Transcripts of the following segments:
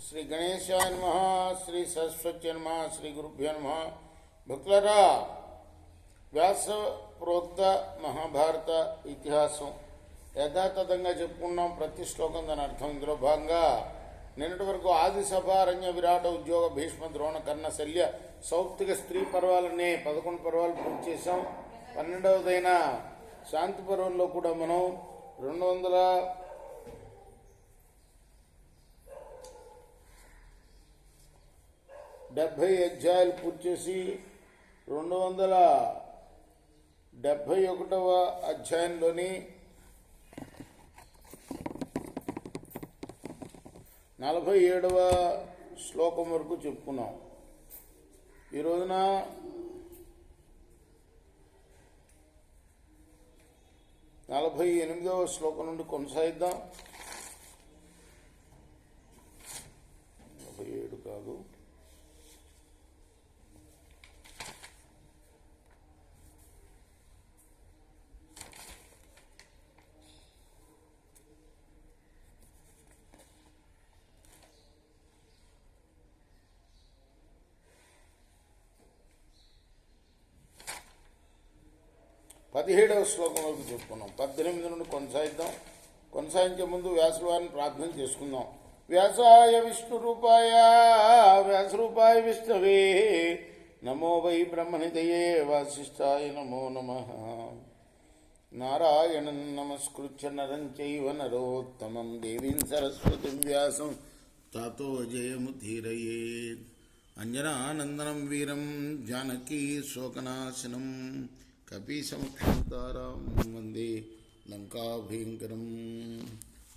శ్రీ గణేశాయ నమః, శ్రీ సరస్వతి నమః, శ్రీ గురుభ్యో నమః. భక్తులరా, వ్యాస ప్రోక్త మహాభారత ఇతిహాసం యథాతథంగా చెప్పుకున్నాం. ప్రతి శ్లోకం దాని అర్థం. ఇందులో భాగంగా నిన్నటి వరకు ఆది సభ, అరణ్య, విరాట, ఉద్యోగ, భీష్మ, ద్రోణ, కర్ణ, శల్య, సౌప్తిక స్త్రీ పర్వాలనే 11 పర్వాలు పూర్తి చేశాం. 12వదైన శాంతి పర్వంలో కూడా మనం 270 అధ్యాయాలు పూర్తి చేసి 271వ అధ్యాయంలోని 47వ శ్లోకం వరకు చెప్పుకున్నాం. ఈ రోజున 48వ శ్లోకం నుండి కొనసాగిద్దాం. 47 కాదు, 17వ శ్లోకం వరకు చెప్పుకున్నాం. 18 నుండి కొనసాగిద్దాం. కొనసాగించే ముందు వ్యాసుల వారిని ప్రార్థన చేసుకుందాం. వ్యాసాయ విష్ణురూపాయ వ్యాసరూపాయ విష్ణవే నమో వై బ్రహ్మనిధయే వాసిష్ఠాయ నమో నమః. నారాయణం నమస్కృత్య నరం చైవ నరోత్తమం దేవీం సరస్వతిం వ్యాసం తతో జయముదీరయేత్. అంజనానందనం వీరం జానకీ శోకనాశనం కపీశముఖ్యంతారాం వందే లంకాభయంకరం.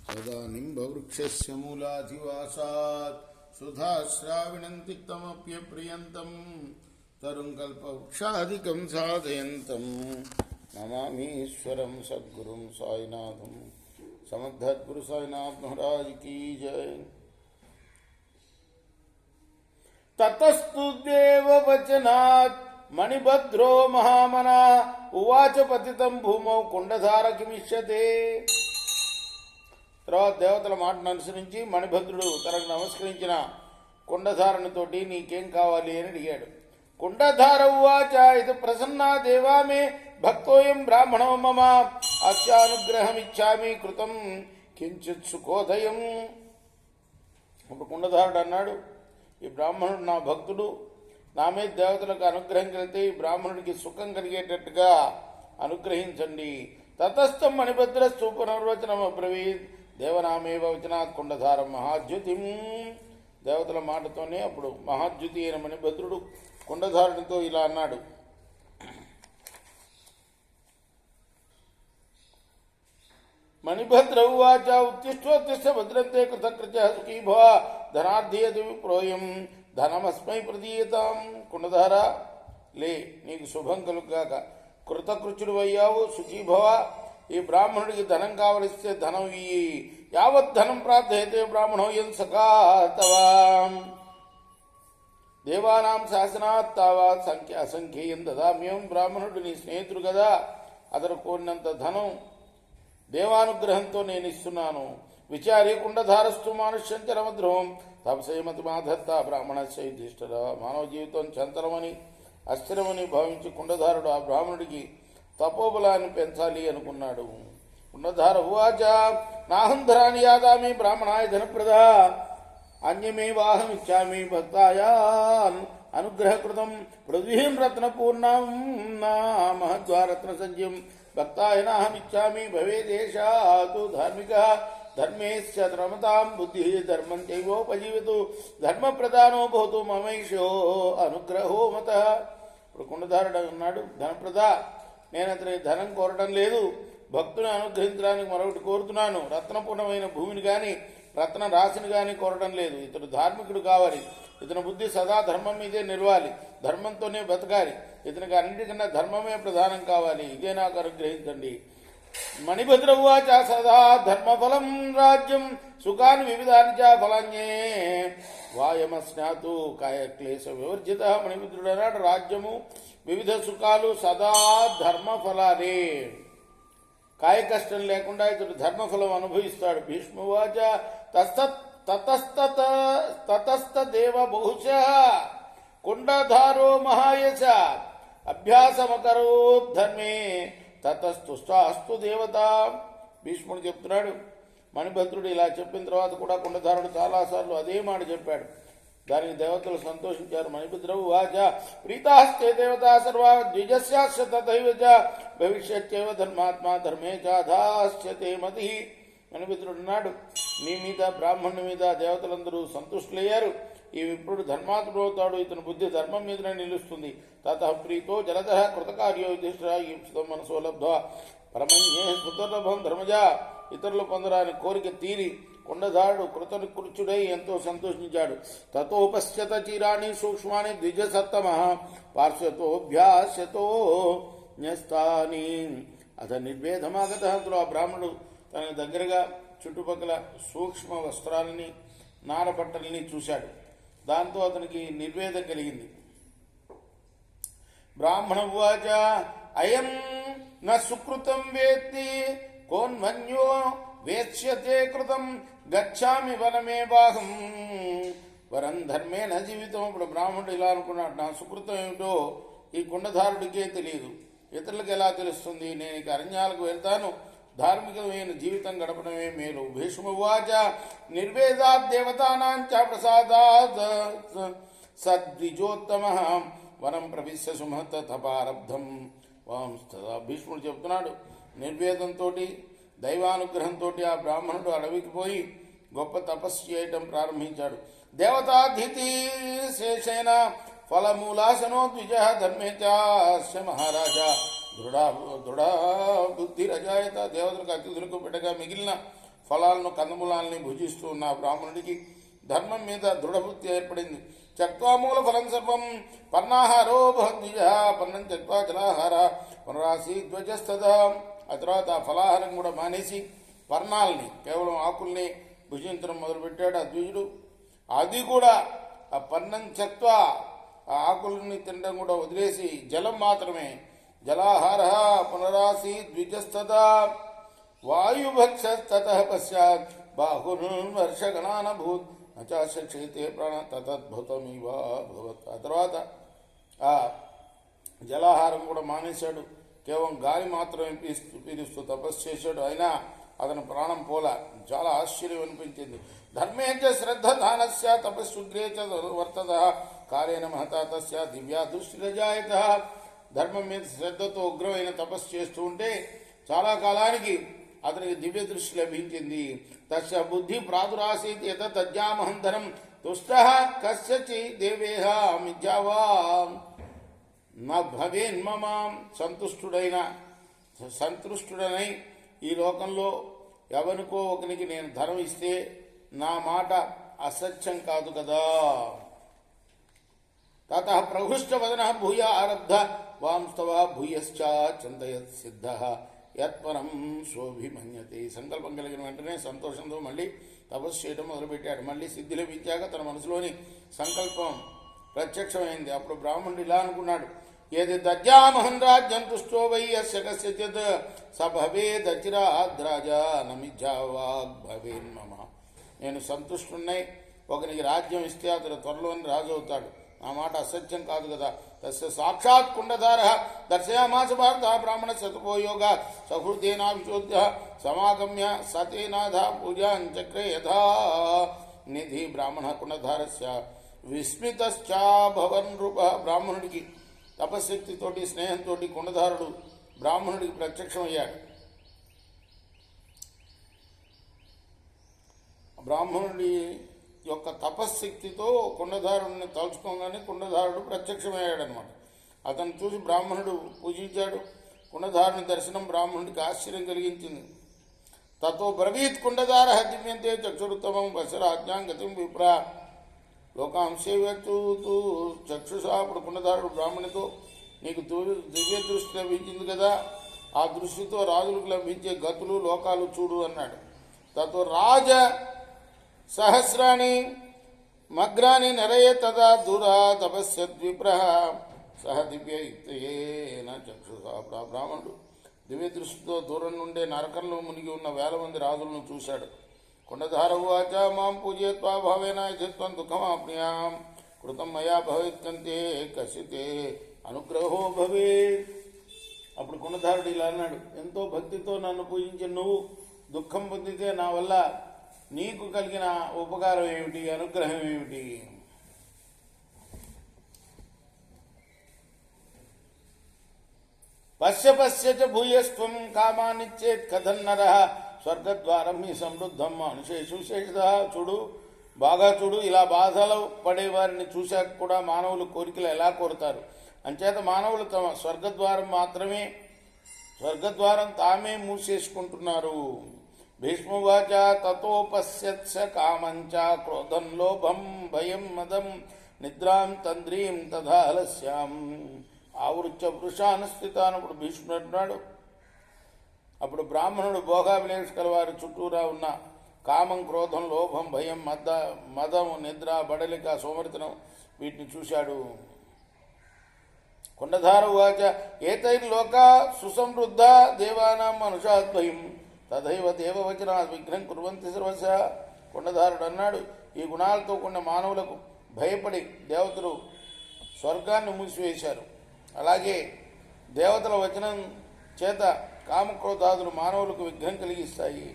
సదానింబవృక్షస్య మూలాధివాసాత్ సుధాశ్రావిణం తిక్తమప్యప్రియంతం తరుం కల్పవృక్షాదికం సాధయంతం నమామీశ్వరం సద్గురుం సాయినాథం. సమర్థద్గురు సాయినాథ్ మహారాజ్ కీ జయ. తతస్తు దేవవచనాత్ మణిభద్రో మహామనా ఉవాచ పతితం భూమౌ కుండధార కిమిష్యతే. తర్వాత దేవతల మాటను అనుసరించి మణిభద్రుడు తనకు నమస్కరించిన కుండధారణతోటి నీకేం కావాలి అని అడిగాడు. కుండధార ఉవాచ ఇది ప్రసన్నా దేవా మే భక్తోయం బ్రాహ్మణో మమ అస్యానుగ్రహమిచ్చామి కృతం కించిత్ సుఖోదయం. ఇప్పుడు కుండధారుడు అన్నాడు, ఈ బ్రాహ్మణుడు నా భక్తుడు, నా మీద దేవతలకు అనుగ్రహం కలిగితే ఈ బ్రాహ్మణుడికి సుఖం కలిగేటట్టుగా అనుగ్రహించండి. తతస్థం మణిభద్రస్తు పునర్వచనం అబ్రవీత్ దేవనామేవ వచనాత్ కుండధారం మహాద్యుతిం. దేవతల మాటతోనే అప్పుడు మహాద్యుతి అయిన మణిభద్రుడు కుండధారునితో ఇలా అన్నాడు. మణిభద్ర ఉవాచ ఉత్తిష్టోత్తిష్ట భద్రంతే కృతకృత్య సుఖీ భవ ధనార్థీయతి విప్రోయం ధనమస్మై ప్రదీయతాం. కుండధార లే, నీకు శుభం కలుగాక. కృతకృత్యుడు అయ్యావు, సుఖీభవ. ఈ బ్రాహ్మణుడికి ధనం కావలిస్తే ధనం ఇయ్యి. యావత్ ధనం ప్రార్థయతే బ్రాహ్మణో యం సఖాతవా దేవానాం శాసనాత్ తావాత్ అసంఖ్యేయం దదామ్యం. బ్రాహ్మణుడు నీ స్నేహితుడు కదా, అతను కోరినంత ధనం దేవానుగ్రహంతో నేను ఇస్తున్నాను. విచారీ కుండధారస్తు మానుష్యం చరమద్రోహం తపసేమతి మాధత్త బ్రాహ్మణస్య యుధిష్ఠిర. మానవ జీవితం చంచలమని అస్థిరమని భావించి కుండధారుడు ఆ బ్రాహ్మణుడికి తపోబలాన్ని పెంచాలి అనుకున్నాడు. కుండధార ఉవాచ నాహం ధరాన్ని యాదామి బ్రాహ్మణాయ ధనప్రద అన్యమే వాహమిచ్చామి భక్తాయ అనుగ్రహకృతం పృథ్వీం రత్నపూర్ణం నా మహద్వారత్న సంజ్యం భక్తాయ నాహమిచ్చామి భవేదేశాతు ధార్మిక ధర్మేస్య రమతాం బుద్ధి ధర్మం చైవోపజీవతు ధర్మప్రధానో భవతు మమైషో అనుగ్రహో మత. ఇప్పుడు కుండధారుడు అన్నాడు, ధనప్రద, నేను అతని ధనం కోరడం లేదు, భక్తుని అనుగ్రహించడానికి మరొకటి కోరుతున్నాను. రత్నపూర్ణమైన భూమిని కానీ రత్న రాశిని కానీ కోరడం లేదు. ఇతడు ధార్మికుడు కావాలి, ఇతని బుద్ధి సదా ధర్మం మీదే నిలవాలి, ధర్మంతోనే బతకాలి. ఇతనికి అన్నిటికన్నా ధర్మమే ప్రధానం కావాలి. ఇదే నాకు అనుగ్రహించండి. మణిభద్ర ఉవాచ సదా ధర్మఫలం రాజ్యం సుఖాన్ని వివిధాన్ని చ ఫలాన్యే వాయమస్నాతు కాయక్లేశ వివర్జిత. మణిభద్రుడు అన్నాడు, రాజ్యము వివిధ సుఖాలు సదా ధర్మఫలాలే. కాయ కష్టం లేకుండా ఇతడు ధర్మఫలం అనుభవిస్తాడు. భీష్మువాచ తతస్తదేవ బహుశః కుండధారో మహాయశ అభ్యాసమకరోద్ధర్మే తతస్తుష్టాస్తు దేవత. భీష్ముడు చెప్తున్నాడు. మణిభద్రుడు ఇలా చెప్పిన తర్వాత కూడా కుండధారుడు చాలాసార్లు అదే మాట చెప్పాడు. దానికి దేవతలు సంతోషించారు. మణిభద్రవు వాచ ప్రీతాస్తే దేవతా సర్వా ద్విజస్యాస్య తథైవ చ భవిష్యత్యేవ ధర్మాత్మా ధర్మే చాధాస్యతే మతి. మణిభద్రుడు అన్నాడు, నీ మీద బ్రాహ్మణుని మీద దేవతలందరూ సంతుష్టులయ్యారు. ఈ విప్రుడు ధర్మాత్ముడు అవుతాడు. ఇతని బుద్ధి ధర్మం మీదనే నిలుస్తుంది. తత ప్రీతో జలధ కృతకార్యో యుధిష్ఠిర మనసో లబ్ధ్వా పరమన్యే సుదుర్లభం ధర్మజ. ఇతరులు పొందరాని కోరిక తీరి కొండధారుడు కృతనికృత్యుడై ఎంతో సంతోషించాడు. తతోపశ్యత చీరాణి సూక్ష్మాని ద్విజసత్తమ పార్శ్వతోభ్యాస్యతో న్యస్తాని. అత నిర్వేదమాగత. అందులో ఆ బ్రాహ్మణుడు తన దగ్గరగా చుట్టుపక్కల సూక్ష్మ వస్త్రాలని నారబట్టల్ని చూశాడు. దాంతో అతనికి నిర్వేదం కలిగింది. బ్రాహ్మణ ఉవాచ అయం న సుకృతం వేత్తి కోన్మన్యో వేత్స్యతే కృతం గచ్చామి వనమే బాహం వరం ధర్మేణ జీవితం. ఇప్పుడు బ్రాహ్మణుడు ఇలా అనుకున్నాడు, నా సుకృతం ఏమిటో ఈ కుండధారుడికే తెలియదు, ఇతరులకు ఎలా తెలుస్తుంది? నేను ఇక అరణ్యాలకు వెళ్తాను, ధార్మికమైన జీవితం గడపడమే మేలు. భీష్మువాచ నిర్వేదాత్ దేవతానాంచ ప్రసాదాత్ సద్విజోత్తమ వనం ప్రవిశ్య సుమహత తపారబ్ధం వాంస్తదా. భీష్ముడు చెప్తున్నాడు, నిర్వేదంతో దైవానుగ్రహంతో ఆ బ్రాహ్మణుడు అడవికి పోయి గొప్ప తపస్సు చేయటం ప్రారంభించాడు. దేవతాధితి శేషేన ఫలమూలాసనో ద్విజ ధర్మే చాస్య మహారాజా దృఢ బుద్ధి రజాయత. దేవతలకు అతిథులకు పెట్టగా మిగిలిన ఫలాలను కందమూలాలని భుజిస్తూ ఉన్న బ్రాహ్మణుడికి ధర్మం మీద దృఢబుద్ధి ఏర్పడింది. చక్వామూల ఫలం సర్వం పర్ణాహారో ద్విజ పర్ణం చక్వా జలాహార పునరాసి ధ్వజస్తద. ఆ తర్వాత ఆ ఫలాహారం కూడా మానేసి పర్ణాలని కేవలం ఆకుల్ని భుజించడం మొదలుపెట్టాడు ఆ ద్విజుడు. అది కూడా ఆ పర్ణం చక్వా ఆ ఆకుల్ని తినడం కూడా వదిలేసి జలం మాత్రమే. జలాహార పునరాసి ద్విజస్తదా వాయుభక్షస్తత పశ్చాత్ బాహున్ వర్షగణానభూత్ నచాశక్షైతే ప్రాణ తతద్భుతమివ భవత్. ఆ తర్వాత ఆ జలాహారం కూడా మానేశాడు. కేవలం గాలి మాత్రమే పీలుస్తూ తపస్సు చేశాడు. అయినా అతను ప్రాణం పోలా. చాలా ఆశ్చర్యం అనిపించింది. ధర్మే చ శ్రద్ధ దానస్య తపస్సుగ్రే చ వర్తత కాలేన మహతా తస్య దివ్యా దృష్టిరజాయత. ధర్మం మీద శ్రద్ధతో ఉగ్రమైన తపస్సు చేస్తూ ఉంటే చాలా కాలానికి అతనికి దివ్య దృష్టి లభించింది. తస్య బుద్ధి ప్రాదురాసీత్ యత తజ్జామహంధరం తుష్ట కస్యచి దేవేహ మిథ్యావా నా భవేన్మమ. సంతుష్టుడనై ఈ లోకంలో ఎవరికో ఒకరికి నేను ధనం ఇస్తే నా మాట అసత్యం కాదు కదా. తత ప్రహృష్టవదన భూయ ఆరబ్ధ వాంస్తవ భూయశ్చ చింతయత్ సిద్ధ యత్పరం శోభిమన్యతే. సంకల్పం కలిగిన వెంటనే సంతోషంతో మళ్ళీ తపస్సు చేయడం మొదలుపెట్టాడు. మళ్ళీ సిద్ధి లభించాక తన మనసులోని సంకల్పం ప్రత్యక్షమైంది. అప్పుడు బ్రాహ్మణుడు ఇలా అనుకున్నాడు, ఏది దజ్జామహన్ రాజ్యం తుష్టో వై యస్య కస్యచిత్ స భవేదచిరాద్రాజా నమిజ్జావాగ్ భవేన్మమ. నేను సంతుష్టున్నై ఒకరికి రాజ్యం ఇస్తే అతడు త్వరలోని రాజు అవుతాడు. నా మాట అసత్యం కాదు కదా. తస్య సాక్షాత్ కుండధార దర్శయామాస భారత బ్రాహ్మణ శతపోయోగ సహృదేనావిచోద్య సమాగమ్య సతేనాథ పూజాంచక్రే యథా నిధి. బ్రాహ్మణ కుండధారస్య విస్మితశ్చాభవన్ రూప. బ్రాహ్మణుడికి తపశక్తితోటి స్నేహంతో కుండధారుడు బ్రాహ్మణుడికి ప్రత్యక్షమయ్యాడు. బ్రాహ్మణుడి యొక్క తపశ్శక్తితో కుండధారుడిని తలుచుకోగానే కుండధారుడు ప్రత్యక్షమయ్యాడనమాట. అతను చూసి బ్రాహ్మణుడు పూజించాడు. కుండధారుని దర్శనం బ్రాహ్మణుడికి ఆశ్చర్యం కలిగించింది. తతో బ్రవీత్ కుండధార దివ్యంతే చక్షురుత్తమం వసరాజ్ఞాం గతిం విప్రా లోకాంశేవూ చక్షుషా. అప్పుడు కుండధారుడు బ్రాహ్మణితో, నీకు దివ్య దృష్టి లభించింది కదా, ఆ దృష్టితో రాజులకు లభించే గతులు లోకాలు చూడు అన్నాడు. తతో రాజ సహస్రాణి మగ్రాని నరయే తదా దూరా తపస్యద్విప్రహ సహ దివ్యయుక్తయేన చక్షుషా. బ్రాహ్మణుడు దివ్య దృష్టితో దూరం నుండే నరకంలో మునిగి ఉన్న 1000 మంది రాజులను చూశాడు. కొండధార ఉవాచ మాం పూజయత్వా భావేన యథత్వం దుఃఖమాప్నుయాం కృతం మయా భవేత్కంతే కసితే అనుగ్రహో భవేత్. అప్పుడు కొండధారుడు ఇలా అన్నాడు, ఎంతో భక్తితో నన్ను పూజించిన నువ్వు దుఃఖం పొందితే నా వల్ల నీకు కలిగిన ఉపకారం ఏమిటి, అనుగ్రహం ఏమిటి? పశ్య పశ్య చ భూయస్త్వం కామానిచ్చేత్ కథన్నర స్వర్గద్వారం మీ సమృద్ధం అనుశేషు శేష. చూడు, బాగా చూడు, ఇలా బాధలు పడేవారిని చూశాక కూడా మానవులు కోరికలు ఎలా కోరుతారు? అంచేత మానవులు తమ స్వర్గద్వారం తామే మూసేసుకుంటున్నారు. భీష్మువాచ తతోపశ్యత్స కామంచ క్రోధం లోభం భయం మదం నిద్రాం తంద్రీం తథాలస్యాం ఆవృత్య పురుషానుస్థితానప్పుడు భీష్ముడు అంటున్నాడు. అప్పుడు బ్రాహ్మణుడు భోగాభిలేష కలవారి చుట్టూరా ఉన్న కామం, క్రోధం, లోభం, భయం, మదం, నిద్ర, బడలిక, సోమరితనం వీటిని చూశాడు. కొండధార ఉవాచ ఏతైర్లోకా సుసమృద్ధ దేవానాం మనుషాద్భయం తథైవ దేవవచనా విఘ్నం కుర్వంతి సర్వశ. కొండధారుడు అన్నాడు, ఈ గుణాలతో కూడిన మానవులకు భయపడి దేవతలు స్వర్గాన్ని మూసివేశారు. అలాగే దేవతల వచనం చేత కామక్రోధాదులు మానవులకు విఘ్నం కలిగిస్తాయి.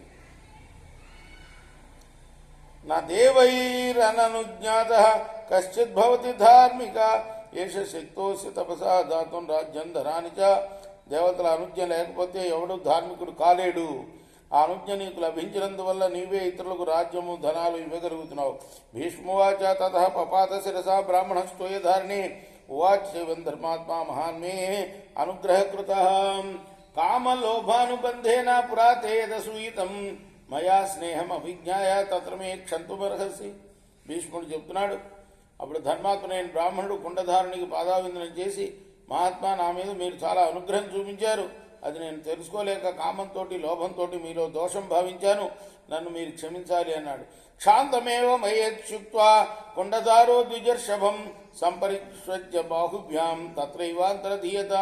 నా దేవైరననుజ్ఞాత కశ్చిద్భవతి ధార్మిక ఏష శక్తోసి తపసా దాతుం రాజ్యం ధరాని చ. దేవతల అనుజ్ఞ లేకపోతే ఎవడు ధార్మికుడు కాలేడు. ఆ అనుజ్ఞ నీకు లభించినందువల్ల నీవే ఇతరులకు రాజ్యము, ధనాలు ఇవ్వగలుగుతున్నావు. భీష్మువాచ తతః పపాత శిరసా బ్రాహ్మణస్తోయ ధారిణి ఉవాచ ధర్మాత్మా మహాన్మే అనుగ్రహకృత కామలోభానుబంధేన పురాతేదసూయితం మయా స్నేహం అభిజ్ఞాయ తత్ర మే క్షంతుమర్హసి. భీష్ముడు చెప్తున్నాడు. అప్పుడు ధర్మాత్ముడైన బ్రాహ్మణుడు కుండధారునికి పాదావిందనం చేసి, మహాత్మా, నా మీద మీరు చాలా అనుగ్రహం చూపించారు. అది నేను తెలుసుకోలేక కామంతో, లోభంతో మీలో దోషం భావించాను. నన్ను మీరు క్షమించాలి అన్నాడు. క్షాంతమేవ మయేత్యుక్త్వా కొండధారో ద్విజర్షభం సంపరిష్వజ్య బాహుభ్యాం తత్రైవాంతరధీయత.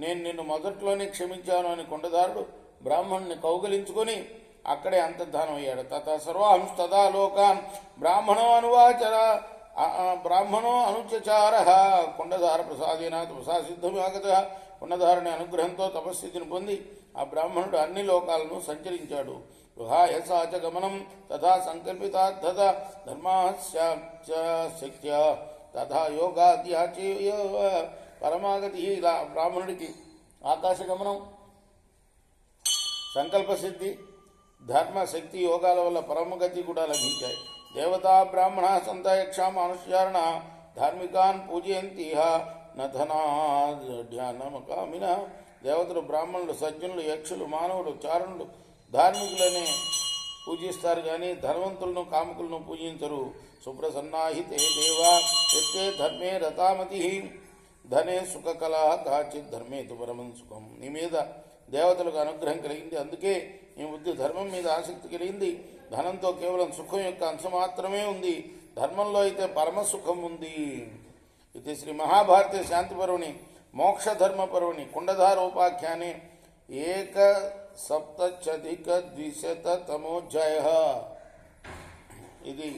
నేను నిన్ను మొదట్లోనే క్షమించాను అని కొండధారుడు బ్రాహ్మణుని కౌగలించుకొని అక్కడే అంతర్ధానం అయ్యాడు. తత సర్వాంస్తదా లోకాన్ బ్రాహ్మణో అనుచచార కొండధార ప్రసాదేనా తపసాసిద్ధమాగత. కొండధారుని అనుగ్రహంతో తపస్థితిని పొంది ఆ బ్రాహ్మణుడు అన్ని లోకాలను సంచరించాడు. గృహాయ సాచ గమనం తథా సంకల్పితార్థత ధర్మాశక్త్య తథా యోగాద్యాచ పరమాగతి. ఇలా బ్రాహ్మణుడికి ఆకాశగమనం, సంకల్పసిద్ధి, ధర్మశక్తి, యోగాల వల్ల పరమగతి కూడా లభించాయి. దేవతా బ్రాహ్మణ సంతయక్ష మానుష్యారణ ధార్మికాన్ పూజయంతి నధనాధ్యానమకామిన. దేవతలు, బ్రాహ్మణులు, సజ్జనులు, యక్షులు, మానవులు, చారణులు, ధార్మికులనే పూజిస్తారు కానీ ధనవంతులను, కాముకులను పూజించరు. సుప్రసన్నాహితే దేవా ఎత్తే ధర్మే రతామతి ధనే సుఖకళ కాచిత్ ధర్మేతు పరమం సుఖం. నీ మీద దేవతలకు అనుగ్రహం కలిగింది, అందుకే నీ బుద్ధి ధర్మం మీద ఆసక్తి కలిగింది. ధనంతో కేవలం సుఖం యొక్క అంశం మాత్రమే ఉంది, ధర్మంలో అయితే పరమసుఖం ఉంది. ఇది శ్రీ మహాభారతే శాంతి పర్వణి మోక్షధర్మ పర్వణి కుండధారోపాఖ్యానే 1,750 ఇది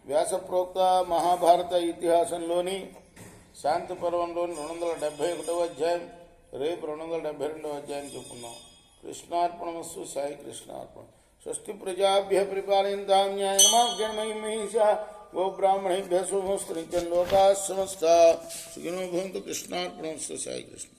వ్యాసప్రోక్త మహాభారత ఇతిహాసంలోని శాంతి పర్వంలోని 271వ అధ్యాయం. రేపు 272వ అధ్యాయం చెప్పుకుందాం. కృష్ణార్పణమస్తు. సాయి కృష్ణార్పణ. స్వస్తి ప్రజాభ్య పరిపాలయంతాం న్యాయేన మార్గేణ మహిషా గోబ్రాహ్మణేభ్యः శుభమస్తు. నిత్యం లోకాः సమస్తాः సుఖినో భవంతు. కృష్ణార్పణమస్తు. సాయి కృష్ణ.